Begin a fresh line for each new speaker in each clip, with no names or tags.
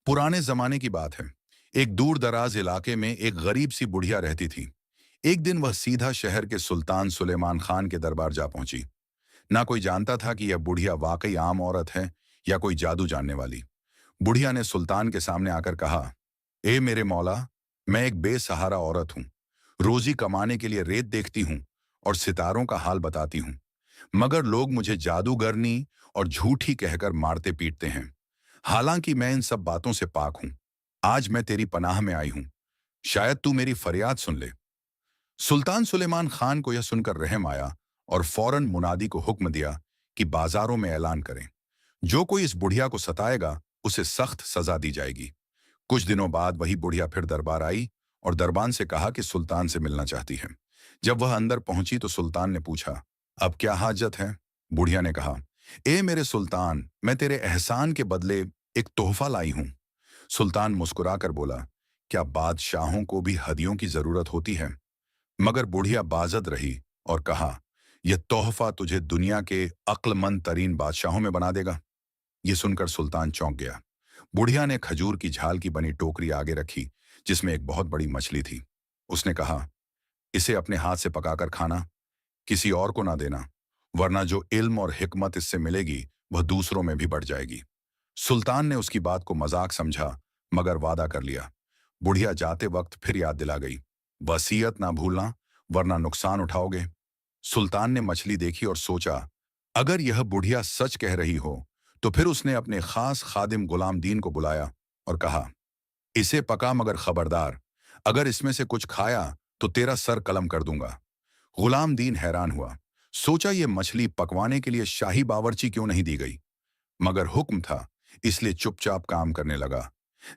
पुराने जमाने की बात है। एक दूर दराज इलाके में एक गरीब सी बुढ़िया रहती थी। एक दिन वह सीधा शहर के सुल्तान सुलेमान खान के दरबार जा पहुंची। ना कोई जानता था कि यह बुढ़िया वाकई आम औरत है या कोई जादू जानने वाली। बुढ़िया ने सुल्तान के सामने आकर कहा, ए मेरे मौला, मैं एक बेसहारा औरत हूं। रोजी कमाने के लिए रेत देखती हूं और सितारों का हाल बताती हूं, मगर लोग मुझे जादूगरनी और झूठी कहकर मारते पीटते हैं। हालांकि मैं इन सब बातों से पाक हूं। आज मैं तेरी पनाह में आई हूं, शायद तू मेरी फरियाद सुन ले। सुल्तान सुलेमान खान को यह सुनकर रहम आया और फौरन मुनादी को हुक्म दिया कि बाजारों में ऐलान करें, जो कोई इस बुढ़िया को सताएगा उसे सख्त सजा दी जाएगी। कुछ दिनों बाद वही बुढ़िया फिर दरबार आई और दरबान से कहा कि सुल्तान से मिलना चाहती है। जब वह अंदर पहुंची तो सुल्तान ने पूछा, अब क्या हाजत है? बुढ़िया ने कहा, ए मेरे सुल्तान, मैं तेरे एहसान के बदले एक तोहफा लाई हूं। सुल्तान मुस्कुराकर बोला, क्या बादशाहों को भी हदियों की जरूरत होती है? मगर बुढ़िया बाजद रही और कहा, यह तोहफा तुझे दुनिया के अक्लमंद तरीन बादशाहों में बना देगा। यह सुनकर सुल्तान चौंक गया। बुढ़िया ने खजूर की झाल की बनी टोकरी आगे रखी, जिसमें एक बहुत बड़ी मछली थी। उसने कहा, इसे अपने हाथ से पकाकर खाना, किसी और को ना देना, वरना जो इल्म और हिकमत इससे मिलेगी वह दूसरों में भी बढ़ जाएगी। सुल्तान ने उसकी बात को मजाक समझा, मगर वादा कर लिया। बुढ़िया जाते वक्त फिर याद दिला गई, वसीयत ना भूलना, वरना नुकसान उठाओगे। सुल्तान ने मछली देखी और सोचा, अगर यह बुढ़िया सच कह रही हो तो फिर उसने अपने खास खादिम गुलाम दीन को बुलाया और कहा, इसे पका, मगर खबरदार, अगर इसमें से कुछ खाया तो तेरा सर कलम कर दूंगा। गुलाम दीन हैरान हुआ। सोचा, ये मछली पकवाने के लिए शाही बावर्ची क्यों नहीं दी गई? मगर हुक्म था, इसलिए चुपचाप काम करने लगा।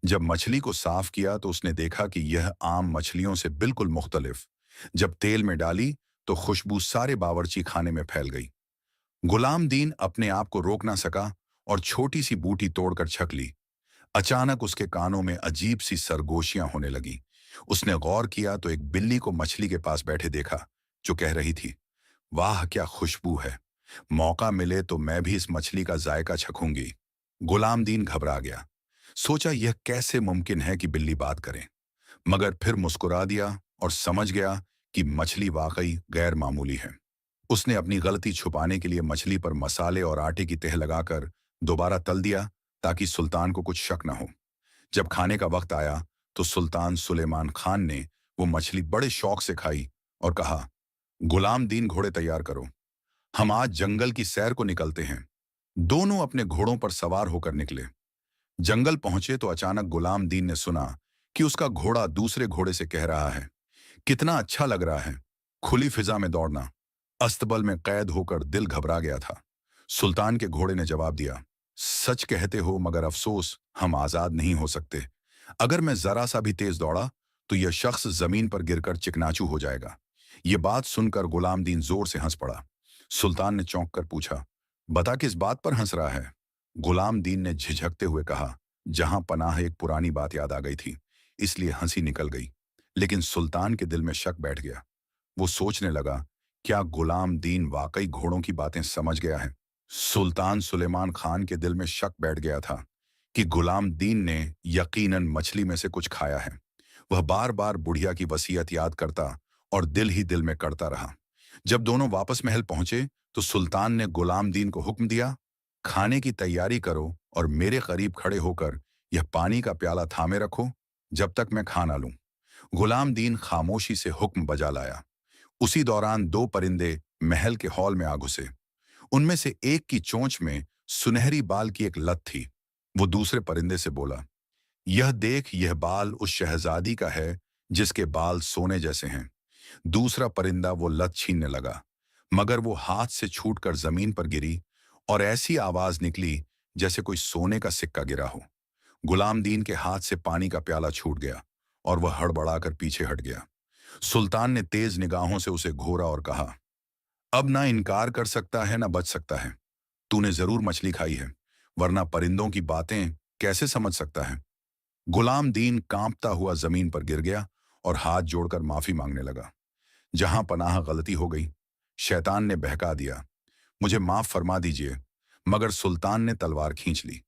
जब मछली को साफ किया तो उसने देखा कि यह आम मछलियों से बिल्कुल मुख्तलिफ। जब तेल में डाली तो खुशबू सारे बावर्ची खाने में फैल गई। गुलाम दीन अपने आप को रोक ना सका और छोटी सी बूटी तोड़कर छक ली। अचानक उसके कानों में अजीब सी सरगोशियां होने लगी। उसने गौर किया तो एक बिल्ली को मछली के पास बैठे देखा, जो कह रही थी, वाह क्या खुशबू है, मौका मिले तो मैं भी इस मछली का जायका चखूंगी। गुलाम दीन घबरा गया। सोचा, यह कैसे मुमकिन है कि बिल्ली बात करे, मगर फिर मुस्कुरा दिया और समझ गया कि मछली वाकई गैर मामूली है। उसने अपनी गलती छुपाने के लिए मछली पर मसाले और आटे की तह लगाकर दोबारा तल दिया, ताकि सुल्तान को कुछ शक न हो। जब खाने का वक्त आया तो सुल्तान सुलेमान खान ने वो मछली बड़े शौक से खाई और कहा, गुलाम दीन, घोड़े तैयार करो, हम आज जंगल की सैर को निकलते हैं। दोनों अपने घोड़ों पर सवार होकर निकले। जंगल पहुंचे तो अचानक गुलाम दीन ने सुना कि उसका घोड़ा दूसरे घोड़े से कह रहा है, कितना अच्छा लग रहा है खुली फिजा में दौड़ना। अस्तबल में कैद होकर दिल घबरा गया था। सुल्तान के घोड़े ने जवाब दिया, सच कहते हो, मगर अफसोस, हम आजाद नहीं हो सकते। अगर मैं जरा सा भी तेज दौड़ा तो यह शख्स जमीन पर गिरकर चिकनाचू हो जाएगा। यह बात सुनकर गुलाम दीन जोर से हंस पड़ा। सुल्तान ने चौंक कर पूछा, बता किस बात पर हंस रहा है? गुलाम दीन ने झिझकते हुए कहा, जहां पनाह एक पुरानी बात याद आ गई थी, इसलिए हंसी निकल गई। लेकिन सुल्तान के दिल में शक बैठ गया। वो सोचने लगा, क्या गुलाम दीन वाकई घोड़ों की बातें समझ गया है? सुल्तान सुलेमान खान के दिल में शक बैठ गया था कि गुलाम दीन ने यकीनन मछली में से कुछ खाया है। वह बार बार बुढ़िया की वसीयत याद करता और दिल ही दिल में करता रहा। जब दोनों वापस महल पहुंचे तो सुल्तान ने गुलाम दीन को हुक्म दिया, खाने की तैयारी करो और मेरे करीब खड़े होकर यह पानी का प्याला थामे रखो जब तक मैं खाना लूं। गुलाम दीन खामोशी से हुक्म बजा लाया। उसी दौरान दो परिंदे महल के हॉल में आ घुसे। उनमें से एक की चोंच में सुनहरी बाल की एक लत थी। वो दूसरे परिंदे से बोला, यह देख, यह बाल उस शहजादी का है जिसके बाल सोने जैसे हैं। दूसरा परिंदा वो लत छीनने लगा, मगर वो हाथ से छूटकर जमीन पर गिरी और ऐसी आवाज निकली जैसे कोई सोने का सिक्का गिरा हो। गुलाम दीन के हाथ से पानी का प्याला छूट गया और वह हड़बड़ाकर पीछे हट गया। सुल्तान ने तेज निगाहों से उसे घूरा और कहा, अब ना इनकार कर सकता है ना बच सकता है। तूने जरूर मछली खाई है, वरना परिंदों की बातें कैसे समझ सकता है? गुलाम दीन कांपता हुआ जमीन पर गिर गया और हाथ जोड़कर माफी मांगने लगा। जहां पनाह गलती हो गई, शैतान ने बहका दिया, मुझे माफ फरमा दीजिए। मगर सुल्तान ने तलवार खींच ली।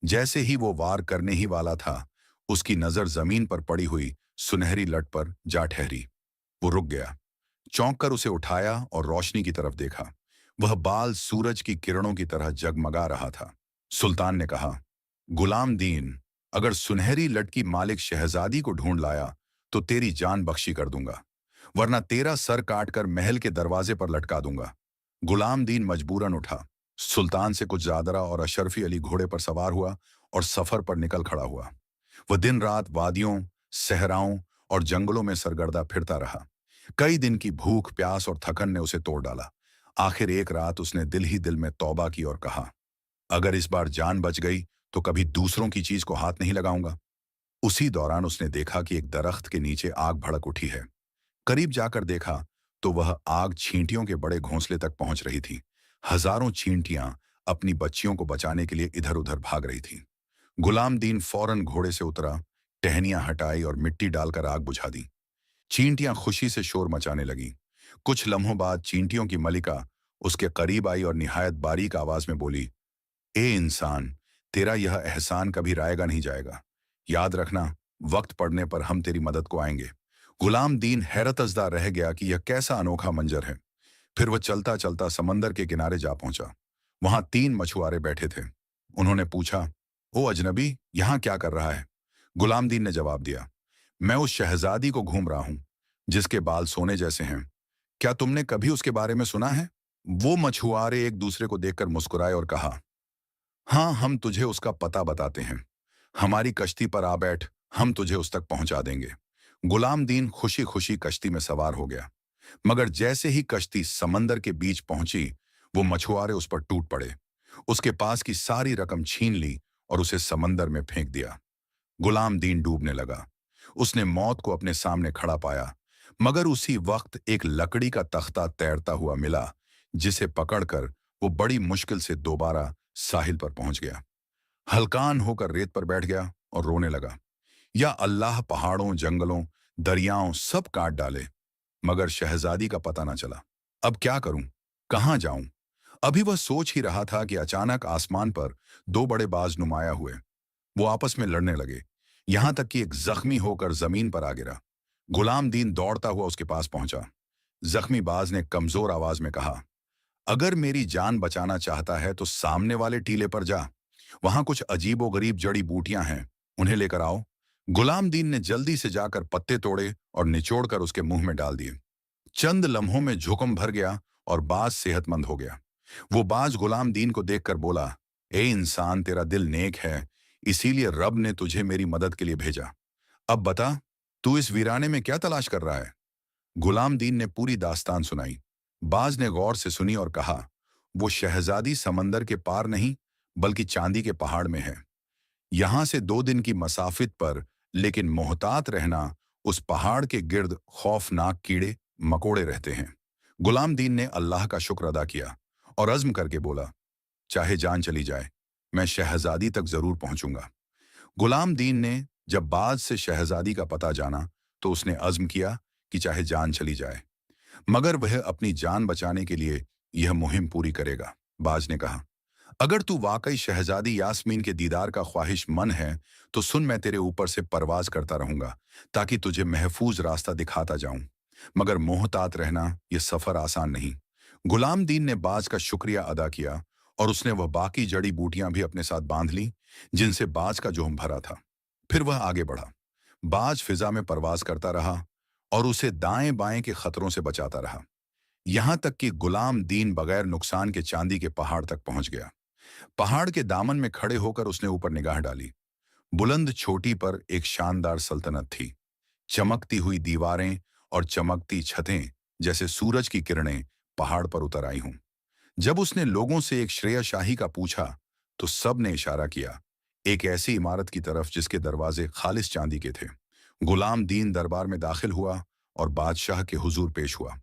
जैसे ही वो वार करने ही वाला था, उसकी नजर जमीन पर पड़ी हुई सुनहरी लट पर जा ठहरी। वो रुक गया, चौंक कर उसे उठाया और रोशनी की तरफ देखा। वह बाल सूरज की किरणों की तरह जगमगा रहा था। सुल्तान ने कहा, गुलाम दीन, अगर सुनहरी लट की मालिक शहजादी को ढूंढ लाया तो तेरी जान बख्शी कर दूंगा, वरना तेरा सर काटकर महल के दरवाजे पर लटका दूंगा। गुलाम दीन मजबूरन उठा, सुल्तान से कुछ ज्यादा और अशरफी अली घोड़े पर सवार हुआ और सफर पर निकल खड़ा हुआ। वह दिन रात वादियों, सहराओं और जंगलों में सरगर्दा फिरता रहा। कई दिन की भूख, प्यास और थकन ने उसे तोड़ डाला। आखिर एक रात उसने दिल ही दिल में तौबा की और कहा, अगर इस बार जान बच गई तो कभी दूसरों की चीज को हाथ नहीं लगाऊंगा। उसी दौरान उसने देखा कि एक दरख्त के नीचे आग भड़क उठी है। करीब जाकर देखा तो वह आग चींटियों के बड़े घोंसले तक पहुंच रही थी। हजारों चींटियां अपनी बच्चियों को बचाने के लिए इधर उधर भाग रही थीं। गुलाम दीन फौरन घोड़े से उतरा, टहनियां हटाई और मिट्टी डालकर आग बुझा दी। चींटियां खुशी से शोर मचाने लगीं। कुछ लम्हों बाद चींटियों की मलिका उसके करीब आई और निहायत बारीक आवाज में बोली, ए इंसान, तेरा यह एहसान कभी रायगा नहीं जाएगा। याद रखना, वक्त पड़ने पर हम तेरी मदद को आएंगे। गुलाम दीन हैरतजदा रह गया कि यह कैसा अनोखा मंजर है। फिर वह चलता चलता समंदर के किनारे जा पहुंचा। वहां 3 मछुआरे बैठे थे। उन्होंने पूछा, ओ अजनबी, यहां क्या कर रहा है? गुलाम दीन ने जवाब दिया, मैं उस शहजादी को घूम रहा हूं जिसके बाल सोने जैसे हैं। क्या तुमने कभी उसके बारे में सुना है? वो मछुआरे एक दूसरे को देखकर मुस्कुराए और कहा, हाँ, हम तुझे उसका पता बताते हैं। हमारी कश्ती पर आ बैठ, हम तुझे उस तक पहुंचा देंगे। गुलाम दीन खुशी खुशी कश्ती में सवार हो गया। मगर जैसे ही कश्ती समंदर के बीच पहुंची, वो मछुआरे उस पर टूट पड़े, उसके पास की सारी रकम छीन ली और उसे समंदर में फेंक दिया। गुलाम दीन डूबने लगा। उसने मौत को अपने सामने खड़ा पाया, मगर उसी वक्त एक लकड़ी का तख्ता तैरता हुआ मिला, जिसे पकड़कर वो बड़ी मुश्किल से दोबारा साहिल पर पहुंच गया। हलकान होकर रेत पर बैठ गया और रोने लगा। या अल्लाह, पहाड़ों, जंगलों, दरियाओं सब काट डाले, मगर शहजादी का पता न चला। अब क्या करूं? कहां जाऊं? अभी वह सोच ही रहा था कि अचानक आसमान पर 2 बड़े बाज नुमाया हुए। वो आपस में लड़ने लगे, यहां तक कि एक जख्मी होकर जमीन पर आ गिरा। गुलाम दीन दौड़ता हुआ उसके पास पहुंचा। जख्मी बाज ने कमजोर आवाज में कहा, अगर मेरी जान बचाना चाहता है तो सामने वाले टीले पर जा। वहां कुछ अजीबोगरीब जड़ी बूटियां हैं, उन्हें लेकर आओ। गुलाम दीन ने जल्दी से जाकर पत्ते तोड़े और निचोड़कर उसके मुंह में डाल दिए। चंद लम्हों में झुकम भर गया और बाज सेहतमंद हो गया। वो बाज गुलाम दीन को देखकर बोला, ए इंसान, तेरा दिल नेक है, इसीलिए रब ने तुझे मेरी मदद के लिए भेजा। अब बता, तू इस वीराने में क्या तलाश कर रहा है? गुलाम दीन ने पूरी दास्तान सुनाई। बाज ने गौर से सुनी और कहा, वो शहजादी समंदर के पार नहीं, बल्कि चांदी के पहाड़ में है। यहां से 2 दिन की मसाफित पर, लेकिन मोहतात रहना, उस पहाड़ के गिर्द खौफनाक कीड़े मकोड़े रहते हैं। गुलाम दीन ने अल्लाह का शुक्र अदा किया और अज़्म करके बोला, चाहे जान चली जाए, मैं शहजादी तक जरूर पहुंचूंगा। गुलाम दीन ने जब बाज से शहजादी का पता जाना तो उसने अज़्म किया कि चाहे जान चली जाए, मगर वह अपनी जान बचाने के लिए यह मुहिम पूरी करेगा। बाज ने कहा, अगर तू वाकई शहजादी यास्मीन के दीदार का ख्वाहिशमंद है तो सुन, मैं तेरे ऊपर से परवाज करता रहूंगा ताकि तुझे महफूज रास्ता दिखाता जाऊं, मगर मोहतात रहना, यह सफर आसान नहीं। गुलाम दीन ने बाज का शुक्रिया अदा किया और उसने वह बाकी जड़ी बूटियां भी अपने साथ बांध ली जिनसे बाज का जोम भरा था। फिर वह आगे बढ़ा। बाज फिजा में परवाज करता रहा और उसे दाएं बाएं के खतरों से बचाता रहा, यहां तक कि गुलाम दीन बगैर नुकसान के चांदी के पहाड़ तक पहुंच गया। पहाड़ के दामन में खड़े होकर उसने ऊपर निगाह डाली। बुलंद चोटी पर एक शानदार सल्तनत थी। चमकती हुई दीवारें और चमकती छतें जैसे सूरज की किरणें पहाड़ पर उतर आई हों। जब उसने लोगों से एक श्रेय शाही का पूछा तो सब ने इशारा किया, एक ऐसी इमारत की तरफ जिसके दरवाजे खालिस चांदी के थे। गुलाम दीन दरबार में दाखिल हुआ और बादशाह के हुजूर पेश हुआ।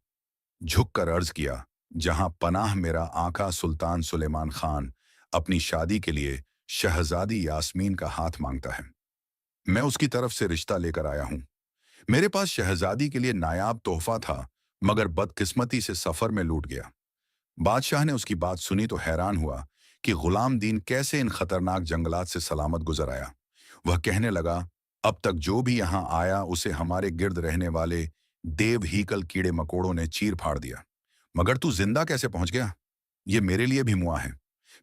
झुककर अर्ज किया, जहां पनाह मेरा आका सुल्तान सुलेमान खान अपनी शादी के लिए शहजादी यास्मीन का हाथ मांगता है। मैं उसकी तरफ से रिश्ता लेकर आया हूं। मेरे पास शहजादी के लिए नायाब तोहफा था, मगर बदकिस्मती से सफर में लूट गया। बादशाह ने उसकी बात सुनी तो हैरान हुआ कि गुलाम दीन कैसे इन खतरनाक जंगलात से सलामत गुजर आया। वह कहने लगा, अब तक जो भी यहाँ आया उसे हमारे गिर्द रहने वाले देव हीकल कीड़े मकोड़ों ने चीर फाड़ दिया, मगर तू जिंदा कैसे पहुंच गया? ये मेरे लिए भी मुआ है।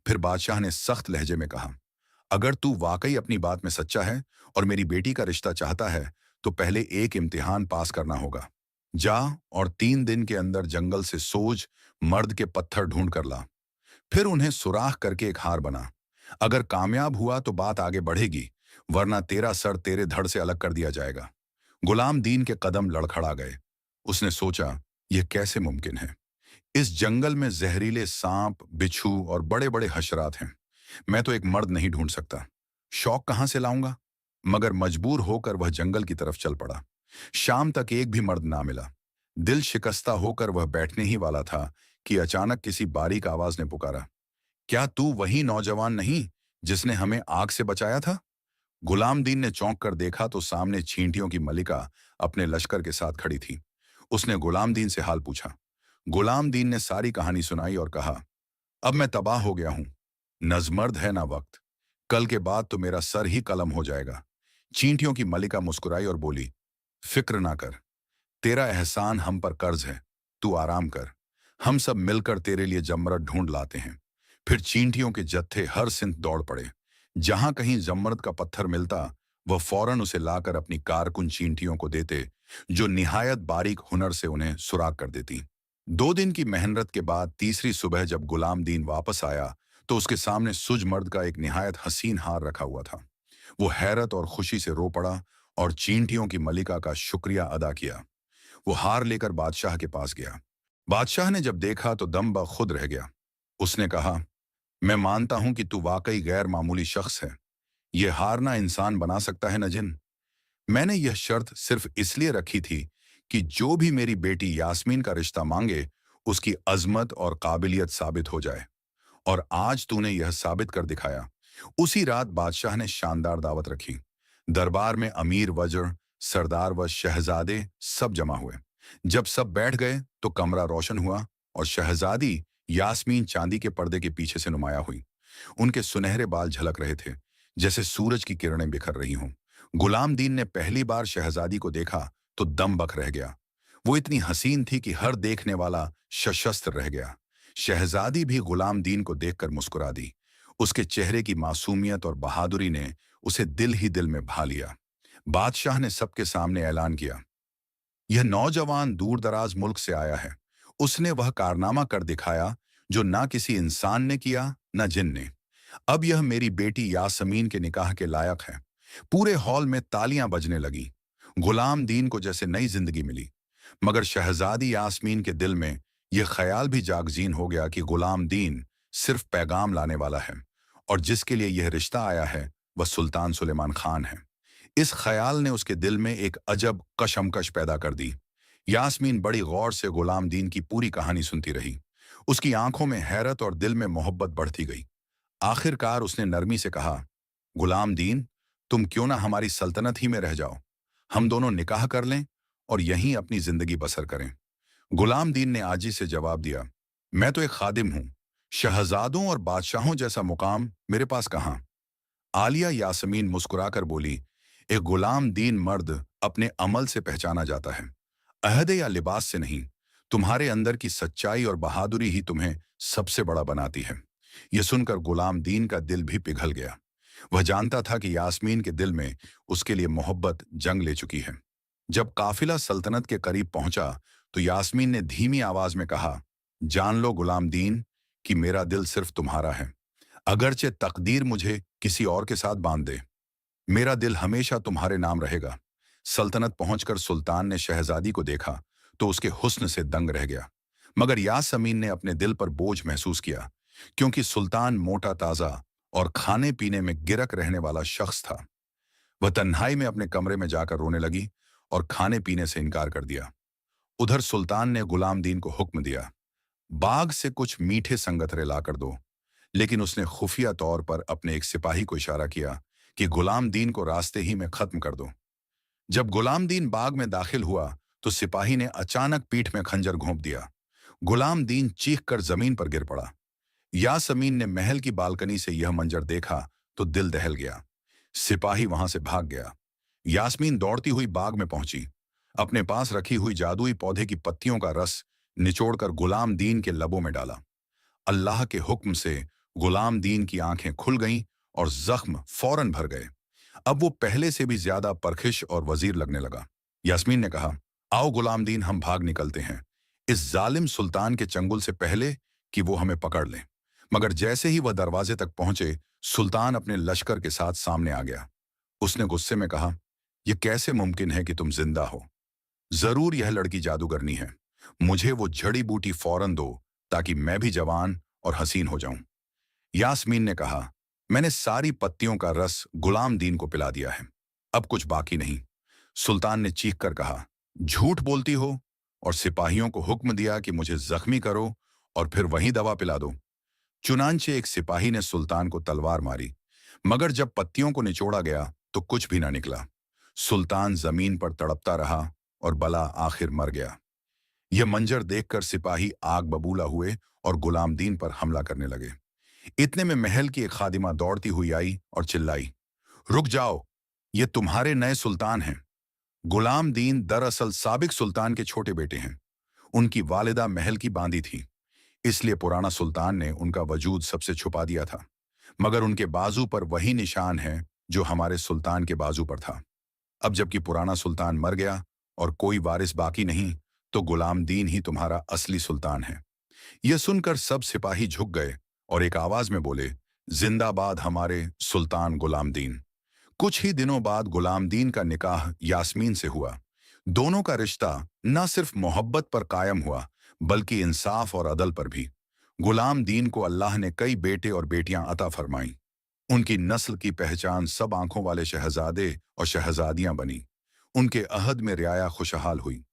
फिर बादशाह ने सख्त लहजे में कहा, अगर तू वाकई अपनी बात में सच्चा है और मेरी बेटी का रिश्ता चाहता है तो पहले एक इम्तिहान पास करना होगा। जा और 3 दिन के अंदर जंगल से सोज मर्द के पत्थर ढूंढ कर ला, फिर उन्हें सुराख करके एक हार बना। अगर कामयाब हुआ तो बात आगे बढ़ेगी, वरना तेरा सर तेरे धड़ से अलग कर दिया जाएगा। गुलाम दीन के कदम लड़खड़ा गए। उसने सोचा, यह कैसे मुमकिन है? इस जंगल में जहरीले सांप, बिच्छू और बड़े बड़े हशरात हैं। मैं तो एक मर्द नहीं ढूंढ सकता। शौक कहां से लाऊंगा? मगर मजबूर होकर वह जंगल की तरफ चल पड़ा। शाम तक एक भी मर्द ना मिला। दिल शिकस्ता होकर वह बैठने ही वाला था कि अचानक किसी बारीक आवाज ने पुकारा, क्या तू वही नौजवान नहीं जिसने हमें आग से बचाया था? गुलाम दीन ने चौंक कर देखा तो सामने चींटियों की मलिका अपने लश्कर के साथ खड़ी थी। उसने गुलाम दीन से हाल पूछा। गुलाम दीन ने सारी कहानी सुनाई और कहा, अब मैं तबाह हो गया हूं। नजमर्द है ना वक्त। कल के बाद तो मेरा सर ही कलम हो जाएगा। चींटियों की मलिका मुस्कुराई और बोली, फिक्र ना कर, तेरा एहसान हम पर कर्ज है। तू आराम कर, हम सब मिलकर तेरे लिए जमरद ढूंढ लाते हैं। फिर चींटियों के जत्थे हर सिंत दौड़ पड़े। जहां कहीं जमरद का पत्थर मिलता, वह फौरन उसे लाकर अपनी कारकुन चींटियों को देते, जो निहायत बारीक हुनर से उन्हें सुराग कर देती। 2 दिन की मेहनत के बाद तीसरी सुबह जब गुलाम दीन वापस आया तो उसके सामने सुज मर्द का एक निहायत हसीन हार रखा हुआ था। वो हैरत और खुशी से रो पड़ा और चींटियों की मलिका का शुक्रिया अदा किया। वो हार लेकर बादशाह के पास गया। बादशाह ने जब देखा तो दम ब खुद रह गया। उसने कहा, मैं मानता हूं कि तू वाकई गैर मामूली शख्स है। ये हारना इंसान बना सकता है न जिन। मैंने यह शर्त सिर्फ इसलिए रखी थी कि जो भी मेरी बेटी यास्मीन का रिश्ता मांगे उसकी अजमत और काबिलियत साबित हो जाए, और आज तूने यह साबित कर दिखाया। उसी रात बादशाह ने शानदार दावत रखी। दरबार में अमीर वज्र, सरदार व शहजादे सब जमा हुए। जब सब बैठ गए तो कमरा रोशन हुआ और शहजादी यास्मीन चांदी के पर्दे के पीछे से नुमाया हुई। उनके सुनहरे बाल झलक रहे थे, जैसे सूरज की किरणें बिखर रही हों। गुलाम दीन ने पहली बार शहजादी को देखा तो दम बक रह गया। वो इतनी हसीन थी कि हर देखने वाला सशस्त्र रह गया। शहजादी भी गुलाम दीन को देखकर मुस्कुरा दी। उसके चेहरे की मासूमियत और बहादुरी ने उसे दिल ही दिल में भा लिया। बादशाह ने सबके सामने ऐलान किया, यह नौजवान दूर दराज मुल्क से आया है। उसने वह कारनामा कर दिखाया जो ना किसी इंसान ने किया न जिन ने। अब यह मेरी बेटी यासमीन के निकाह के लायक है। पूरे हॉल में तालियां बजने लगी। गुलाम दीन को जैसे नई जिंदगी मिली। मगर शहजादी यास्मीन के दिल में यह ख्याल भी जागजीन हो गया कि गुलाम दीन सिर्फ पैगाम लाने वाला है और जिसके लिए यह रिश्ता आया है वह सुल्तान सुलेमान खान है। इस ख्याल ने उसके दिल में एक अजब कशमकश पैदा कर दी। यास्मीन बड़ी गौर से गुलाम दीन की पूरी कहानी सुनती रही। उसकी आंखों में हैरत और दिल में मोहब्बत बढ़ती गई। आखिरकार उसने नरमी से कहा, गुलाम दीन, तुम क्यों ना हमारी सल्तनत ही में रह जाओ। हम दोनों निकाह कर लें और यहीं अपनी जिंदगी बसर करें। गुलाम दीन ने आजी से जवाब दिया, मैं तो एक खादिम हूं। शहजादों और बादशाहों जैसा मुकाम मेरे पास कहां। आलिया यास्मीन मुस्कुराकर बोली, एक गुलाम दीन मर्द अपने अमल से पहचाना जाता है, अहद या लिबास से नहीं। तुम्हारे अंदर की सच्चाई और बहादुरी ही तुम्हें सबसे बड़ा बनाती है। यह सुनकर गुलाम दीन का दिल भी पिघल गया। वह जानता था कि यास्मीन के दिल में उसके लिए मोहब्बत जंग ले चुकी है। जब काफिला सल्तनत के करीब पहुंचा तो यास्मीन ने धीमी आवाज में कहा, जान लो गुलाम दीन कि मेरा दिल सिर्फ तुम्हारा है। अगरचे तकदीर मुझे किसी और के साथ बांध दे, मेरा दिल हमेशा तुम्हारे नाम रहेगा। सल्तनत पहुंचकर सुल्तान ने शहजादी को देखा तो उसके हुस्न से दंग रह गया। मगर यासमीन ने अपने दिल पर बोझ महसूस किया, क्योंकि सुल्तान मोटा ताजा और खाने पीने में गिरक रहने वाला शख्स था। वह तन्हाई में अपने कमरे में जाकर रोने लगी और खाने पीने से इनकार कर दिया। उधर सुल्तान ने गुलाम दीन को हुक्म दिया, बाग से कुछ मीठे संगतरे लाकर दो। लेकिन उसने खुफिया तौर पर अपने एक सिपाही को इशारा किया कि गुलाम दीन को रास्ते ही में खत्म कर दो। जब गुलाम दीन बाग में दाखिल हुआ तो सिपाही ने अचानक पीठ में खंजर घोंप दिया। गुलाम दीन चीख कर जमीन पर गिर पड़ा। यासमीन ने महल की बालकनी से यह मंजर देखा तो दिल दहल गया। सिपाही वहां से भाग गया। यास्मीन दौड़ती हुई बाग में पहुंची। अपने पास रखी हुई जादुई पौधे की पत्तियों का रस निचोड़कर गुलाम दीन के लबों में डाला। अल्लाह के हुक्म से गुलाम दीन की आंखें खुल गईं और जख्म फौरन भर गए। अब वो पहले से भी ज्यादा परखिश और वजीर लगने लगा। यास्मीन ने कहा, आओ गुलाम दीन, हम भाग निकलते हैं इस जालिम सुल्तान के चंगुल से पहले कि वो हमें पकड़ ले। मगर जैसे ही वह दरवाजे तक पहुंचे, सुल्तान अपने लश्कर के साथ सामने आ गया। उसने गुस्से में कहा, यह कैसे मुमकिन है कि तुम जिंदा हो? जरूर यह लड़की जादूगरनी है। मुझे वो जड़ी बूटी फौरन दो ताकि मैं भी जवान और हसीन हो जाऊं। यास्मीन ने कहा, मैंने सारी पत्तियों का रस गुलाम दीन को पिला दिया है, अब कुछ बाकी नहीं। सुल्तान ने चीख कर कहा, झूठ बोलती हो, और सिपाहियों को हुक्म दिया कि मुझे जख्मी करो और फिर वहीं दवा पिला दो। चुनांचे एक सिपाही ने सुल्तान को तलवार मारी, मगर जब पत्तियों को निचोड़ा गया तो कुछ भी ना निकला। सुल्तान जमीन पर तड़पता रहा और बला आखिर मर गया। यह मंजर देखकर सिपाही आग बबूला हुए और गुलाम दीन पर हमला करने लगे। इतने में महल की एक खादिमा दौड़ती हुई आई और चिल्लाई, रुक जाओ, ये तुम्हारे नए सुल्तान हैं। गुलाम दीन दरअसल साबिक सुल्तान के छोटे बेटे हैं। उनकी वालिदा महल की बांदी थी, इसलिए पुराना सुल्तान ने उनका वजूद सबसे छुपा दिया था। मगर उनके बाजू पर वही निशान है जो हमारे सुल्तान के बाजू पर था। अब जबकि पुराना सुल्तान मर गया और कोई वारिस बाकी नहीं, तो गुलाम दीन ही तुम्हारा असली सुल्तान है। यह सुनकर सब सिपाही झुक गए और एक आवाज में बोले, जिंदाबाद हमारे सुल्तान गुलाम दीन। कुछ ही दिनों बाद गुलाम दीन का निकाह यास्मीन से हुआ। दोनों का रिश्ता न सिर्फ मोहब्बत पर कायम हुआ, बल्कि इंसाफ और अदल पर भी। गुलाम दीन को अल्लाह ने कई बेटे और बेटियां अता फरमाई। उनकी नस्ल की पहचान सब आंखों वाले शहजादे और शहजादियां बनी। उनके अहद में रियाया खुशहाल हुई।